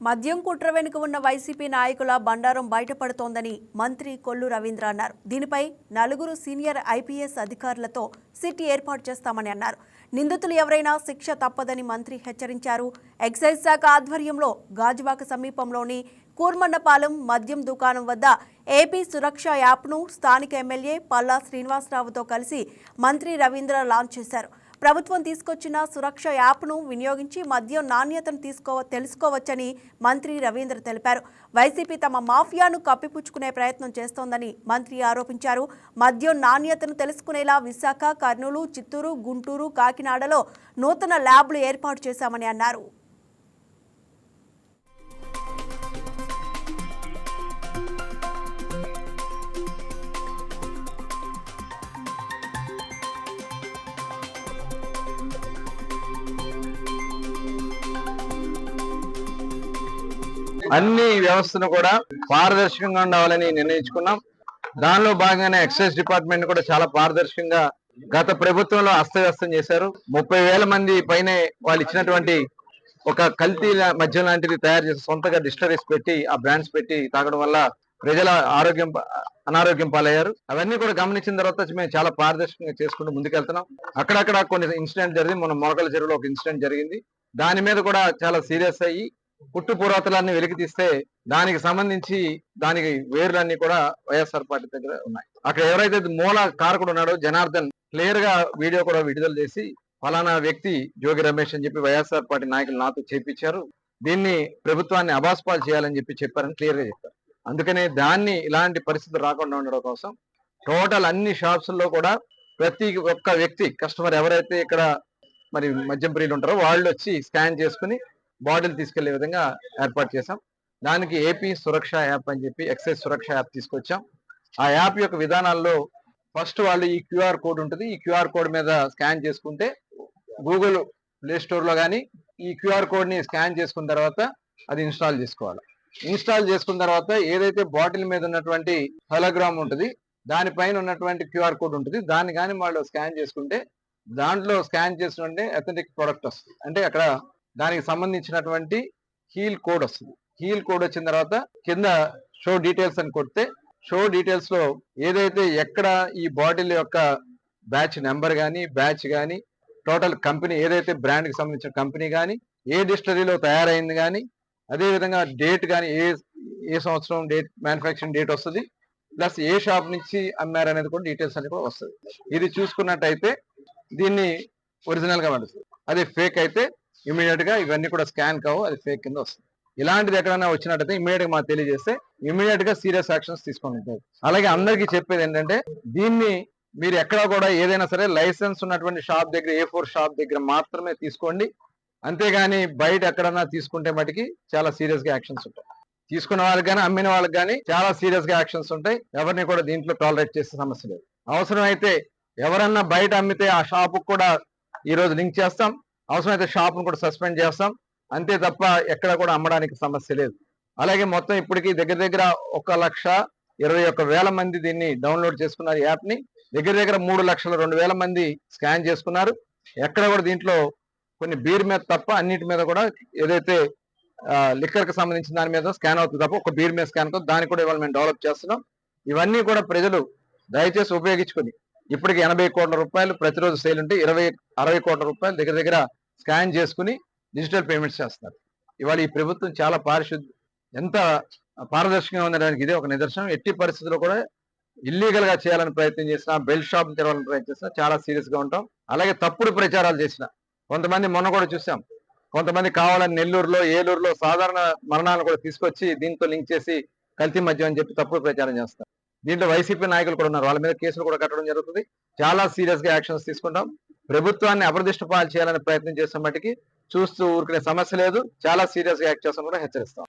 మద్యం కుట్ర వెనుక ఉన్న వైసీపీ నాయకుల బండారం బయటపడుతోందని మంత్రి కొల్లు రవీంద్ర అన్నారు. దీనిపై 4 సీనియర్ ఐపీఎస్ అధికారులతో సిట్ ఏర్పాటు చేస్తామని అన్నారు. నిందితులు ఎవరైనా శిక్ష తప్పదని మంత్రి హెచ్చరించారు. ఎక్సైజ్ శాఖ ఆధ్వర్యంలో గాజువాక సమీపంలోని కూర్మన్నపాలెం మద్యం దుకాణం వద్ద ఏపీ సురక్ష యాప్ను స్థానిక ఎమ్మెల్యే పల్లా శ్రీనివాసరావుతో కలిసి మంత్రి రవీంద్ర లాంచ్ చేశారు. ప్రభుత్వం తీసుకొచ్చిన సురక్ష యాప్ను వినియోగించి మద్యం నాణ్యతను తెలుసుకోవచ్చని మంత్రి రవీంద్ర తెలిపారు. వైసీపీ తమ మాఫియాను కప్పిపుచ్చుకునే ప్రయత్నం చేస్తోందని మంత్రి ఆరోపించారు. మద్యం నాణ్యతను తెలుసుకునేలా విశాఖ, కర్నూలు, చిత్తూరు, గుంటూరు, కాకినాడలో నూతన ల్యాబ్లు ఏర్పాటు చేశామని అన్నారు. అన్ని వ్యవస్థను కూడా పారదర్శకంగా ఉండాలని నిర్ణయించుకున్నాం. దానిలో భాగంగానే ఎక్సైజ్ డిపార్ట్మెంట్ కూడా చాలా పారదర్శకంగా గత ప్రభుత్వంలో అస్తవ్యస్తం చేశారు. 30,000 మంది పైనే వాళ్ళు ఇచ్చినటువంటి ఒక కల్తీ మద్యం లాంటిది తయారు చేసి సొంతగా డిస్టరీస్ పెట్టి ఆ బ్రాండ్స్ పెట్టి తాగడం వల్ల ప్రజల అనారోగ్యం పాలయ్యారు. అవన్నీ కూడా గమనించిన తర్వాత మేము చాలా పారదర్శకంగా చేసుకుంటూ ముందుకెళ్తున్నాం. అక్కడక్కడ కొన్ని ఇన్సిడెంట్ జరిగింది. మన మొరకల చెరువులో ఒక ఇన్సిడెంట్ జరిగింది. దాని మీద కూడా చాలా సీరియస్ అయ్యి పుట్టు పూర్వతలన్నీ వెలికి తీస్తే దానికి సంబంధించి దానికి వేర్లన్నీ కూడా వైఎస్ఆర్ పార్టీ దగ్గర ఉన్నాయి. అక్కడ ఎవరైతే మూల కారకుడు ఉన్నాడో జనార్దన్ క్లియర్ గా వీడియో కూడా విడుదల చేసి ఫలానా వ్యక్తి జోగి రమేష్ అని చెప్పి వైఎస్ఆర్ పార్టీ నాయకులు నాతో చేపించారు, దీన్ని ప్రభుత్వాన్ని అబాస్పాలు చేయాలని చెప్పారని క్లియర్ గా చెప్పారు. అందుకనే దాన్ని ఇలాంటి పరిస్థితులు రాకుండా ఉండడం కోసం టోటల్ అన్ని షాప్స్ లో కూడా ప్రతి ఒక్క వ్యక్తి కస్టమర్ ఎవరైతే ఇక్కడ మరి మద్యం ప్రియులు ఉంటారో వాళ్ళు వచ్చి స్కాన్ చేసుకుని బాటిల్ తీసుకెళ్లే విధంగా ఏర్పాటు చేశాం. దానికి ఏపీ సురక్ష యాప్ అని చెప్పి ఎక్సైజ్ సురక్ష యాప్ తీసుకొచ్చాం. ఆ యాప్ యొక్క విధానాల్లో ఫస్ట్ వాళ్ళు ఈ క్యూఆర్ కోడ్ ఉంటుంది. ఈ క్యూఆర్ కోడ్ మీద స్కాన్ చేసుకుంటే గూగుల్ ప్లే స్టోర్ లో కానీ ఈ క్యూఆర్ కోడ్ ని స్కాన్ చేసుకున్న తర్వాత అది ఇన్స్టాల్ చేసుకోవాలి. ఇన్స్టాల్ చేసుకున్న తర్వాత ఏదైతే బాటిల్ మీద ఉన్నటువంటి హోలోగ్రామ్ ఉంటుంది దానిపైన ఉన్నటువంటి క్యూఆర్ కోడ్ ఉంటుంది. దాన్ని కానీ వాళ్ళు స్కాన్ చేసుకుంటే దాంట్లో స్కాన్ చేసినట్టే అథెంటిక్ ప్రోడక్ట్ వస్తుంది. అంటే అక్కడ దానికి సంబంధించినటువంటి హీల్ కోడ్ వస్తుంది. హీల్ కోడ్ వచ్చిన తర్వాత కింద షో డీటెయిల్స్ అని కొడితే షో డీటెయిల్స్ లో ఏదైతే ఎక్కడ ఈ బాటిల్ యొక్క బ్యాచ్ నెంబర్ కానీ బ్యాచ్ కానీ టోటల్ కంపెనీ ఏదైతే బ్రాండ్ కి సంబంధించిన కంపెనీ కానీ ఏ డిస్టరీలో తయారైంది కానీ అదే విధంగా డేట్ కానీ ఏ సంవత్సరం డేట్ మ్యానుఫ్యాక్చరింగ్ డేట్ వస్తుంది, ప్లస్ ఏ షాప్ నుంచి అమ్మారు అనేది కూడా డీటెయిల్స్ అనేది కూడా వస్తుంది. ఇది చూసుకున్నట్టయితే దీన్ని ఒరిజినల్ గా పడుతుంది. అదే ఫేక్ అయితే ఇమీడియట్ గా ఇవన్నీ కూడా స్కాన్ కావు, అది ఫేక్ కింద వస్తుంది. ఇలాంటిది ఎక్కడైనా వచ్చినట్టయితే ఇమీడియట్ గా మాకు తెలియజేస్తే ఇమీడియట్ గా సీరియస్ యాక్షన్స్ తీసుకుంటారు. అలాగే అందరికీ చెప్పేది ఏంటంటే దీన్ని మీరు ఎక్కడ కూడా ఏదైనా సరే లైసెన్స్ ఉన్నటువంటి షాప్ దగ్గర A4 షాప్ దగ్గర మాత్రమే తీసుకోండి. అంతేగాని బయట ఎక్కడన్నా తీసుకుంటే మటుకి చాలా సీరియస్ గా యాక్షన్స్ ఉంటాయి. తీసుకున్న వాళ్ళకి కానీ అమ్మిన వాళ్ళకి కానీ చాలా సీరియస్ గా యాక్షన్స్ ఉంటాయి. ఎవరిని కూడా దీంట్లో టాలరేట్ చేసే సమస్య లేదు. అవసరం అయితే ఎవరన్నా బయట అమ్మితే ఆ షాప్ కూడా ఈ రోజు లింక్ చేస్తాం. అవసరమైతే షాప్ ను కూడా సస్పెండ్ చేస్తాం. అంతే తప్ప ఎక్కడ కూడా అమ్మడానికి సమస్య లేదు. అలాగే మొత్తం ఇప్పటికీ దగ్గర 1,21,000 మంది దీన్ని డౌన్లోడ్ చేసుకున్నారు. యాప్ ని దగ్గర 3,02,000 మంది స్కాన్ చేసుకున్నారు. ఎక్కడ కూడా దీంట్లో కొన్ని బీర్ మీద తప్ప అన్నిటి మీద కూడా ఏదైతే లిక్కర్ కి సంబంధించిన దాని మీద స్కాన్ అవుతుంది తప్ప ఒక బీర్ మీద స్కాన్ అవుతుంది. దాన్ని కూడా ఇవాళ మేము డెవలప్ చేస్తున్నాం. ఇవన్నీ కూడా ప్రజలు దయచేసి ఉపయోగించుకొని ఇప్పటికి 80 కోట్ల రూపాయలు ప్రతిరోజు సేల్ ఉంటే 60 కోట్ల రూపాయలు దగ్గర స్కాన్ చేసుకుని డిజిటల్ పేమెంట్స్ చేస్తున్నారు. ఇవాళ ఈ ప్రభుత్వం చాలా ఎంత పారదర్శకంగా ఉండడానికి ఇదే ఒక నిదర్శనం. ఎట్టి పరిస్థితుల్లో కూడా ఇల్లీగల్ గా చేయాలని ప్రయత్నం చేసినా, బెల్ట్ షాప్ తెరవాలని ప్రయత్నం చేసినా చాలా సీరియస్ గా ఉంటాం. అలాగే తప్పుడు ప్రచారాలు చేసిన కొంతమంది మొన్న కూడా చూసాం. కొంతమంది కావాలని నెల్లూరులో, ఏలూరులో సాధారణ మరణాలను కూడా తీసుకొచ్చి దీంతో లింక్ చేసి కల్తీ మద్యం అని చెప్పి తప్పుడు ప్రచారం చేస్తారు. దీంట్లో వైసీపీ నాయకులు కూడా ఉన్నారు. వాళ్ళ మీద కేసులు కూడా కట్టడం జరుగుతుంది. చాలా సీరియస్ గా యాక్షన్స్ తీసుకుంటాం. ప్రభుత్వాన్ని అప్రదిష్ట పాలు చేయాలని ప్రయత్నం చేసిన మట్టికి చూస్తూ ఊరుకునే సమస్య లేదు. చాలా సీరియస్ గా యాక్ట్ చేస్తాం కూడా హెచ్చరిస్తాం.